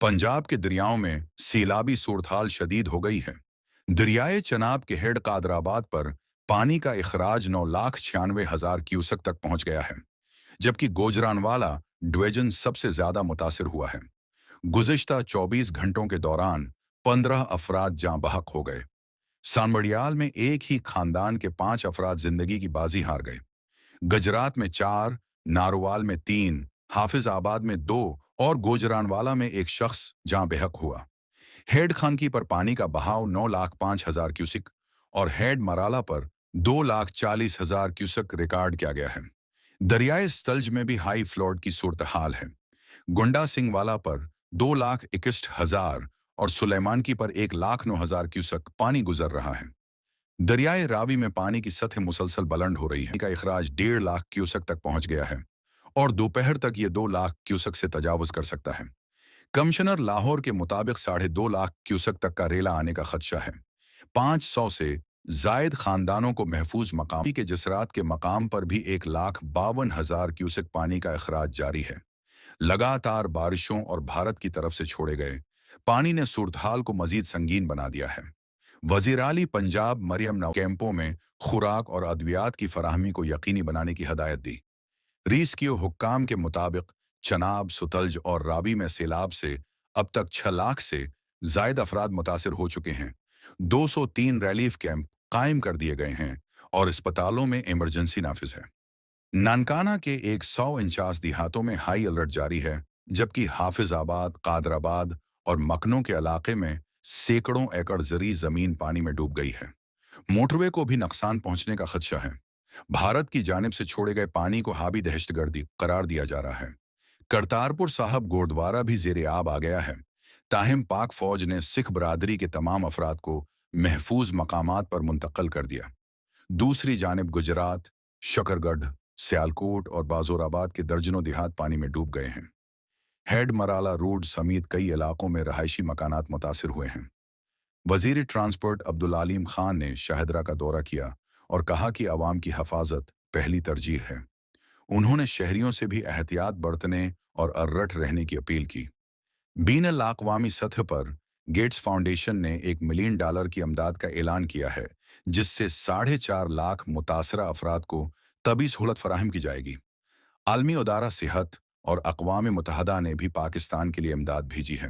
पंजाब के दरियाओं में सैलाबी सूरत शदीद हो गई है। दरियाए चनाब के हेड कादराबाद पर पानी का इखराज 9,96,000 क्यूसेक तक पहुंच गया है, जबकि गोजरानवाला डिवीजन सबसे ज्यादा मुतासिर हुआ है। गुज़िश्ता 24 घंटों के दौरान 15 अफराद जाँ बहक हो गए। सानबड़ियाल में एक ही खानदान के 5 अफराद जिंदगी की बाजी हार गए। गजरात में 4, नारोवाल में 3, हाफिज आबाद में 2 और गोजरानवाला में एक शख्स जहां बेहक हुआ। हेड खानकी पर पानी का बहाव 9,05,000 क्यूसिक और हेड मराला पर 2,40,000 क्यूसेक रिकॉर्ड किया गया है। दरियाए सतलज में भी हाई फ्लोड की सूरत हाल है। गुंडा सिंह वाला पर 2,61,000 और सुलेमानकी पर 1,09,000 क्यूसेक पानी गुजर रहा है। दरियाए रावी में पानी की सतह मुसलसल बुलंद हो रही है। का इखराज 1.5 लाख क्यूसेक तक पहुंच गया है और दोपहर तक ये 2 लाख क्यूसेक से तजावुज कर सकता है। कमिश्नर लाहौर के मुताबिक 2.5 लाख क्यूसेक तक का रेला आने का खदशा है। 500 से जायद खानदानों को महफूज मकाम के जसरात के मकाम पर भी 1,52,000 क्यूसेक पानी का इखराज जारी है। लगातार बारिशों और भारत की तरफ से छोड़े गए पानी ने सूरत को मजीद संगीन बना दिया है। वज़ीर आली पंजाब मरियम नवाज कैंपों में खुराक और अद्वियात की फराहमी को यकीनी बनाने की हदायत दी। रीस्क्यू हुक्काम के मुताबिक चनाब, सुतलज और रावी में सैलाब से अब तक 6 लाख से जायद अफराद मुतासिर हो चुके हैं। 203 रिलीफ कैंप कायम कर दिए गए हैं और अस्पतालों में इमरजेंसी नाफिज है। नानकाना के 149 देहातों में हाई अलर्ट जारी है, जबकि हाफिज आबाद, कादराबाद और मकनों के इलाके में सैकड़ों एकड़ जरी जमीन पानी में डूब गई है। मोटरवे को भी नुकसान पहुंचने का खदशा है। भारत की जानिब से छोड़े गए पानी को हावी दहशतगर्दी करार दिया जा रहा है। करतारपुर साहब गुरुद्वारा भी जेर आब आ गया है। ताहिम पाक फौज ने सिख बरादरी के तमाम अफराद को महफूज मकामात पर मुंतकिल कर दिया। दूसरी जानिब गुजरात, शकरगढ़, सियालकोट और बाजोराबाद के दर्जनों देहात पानी में डूब गए हैं। हेड मराला रोड समेत कई इलाकों में रहायशी मकानात मुतासिर हुए हैं। वजीर ट्रांसपोर्ट अब्दुल अलीम खान ने शाहदरा का दौरा किया और कहा कि आवाम की हफाजत पहली तरजीह है। उन्होंने शहरियों से भी एहतियात बरतने और अलर्ट रहने की अपील की। बीन अल अक़वामी सतह पर गेट्स फाउंडेशन ने $1 मिलियन की अमदाद का ऐलान किया है, जिससे 4.5 लाख मुतासरा अफराद को तबी सहूलत फराहम की जाएगी। आलमी इदारा सेहत और अक़वाम मुत्तहदा ने भी पाकिस्तान के लिए इमदाद भेजी है।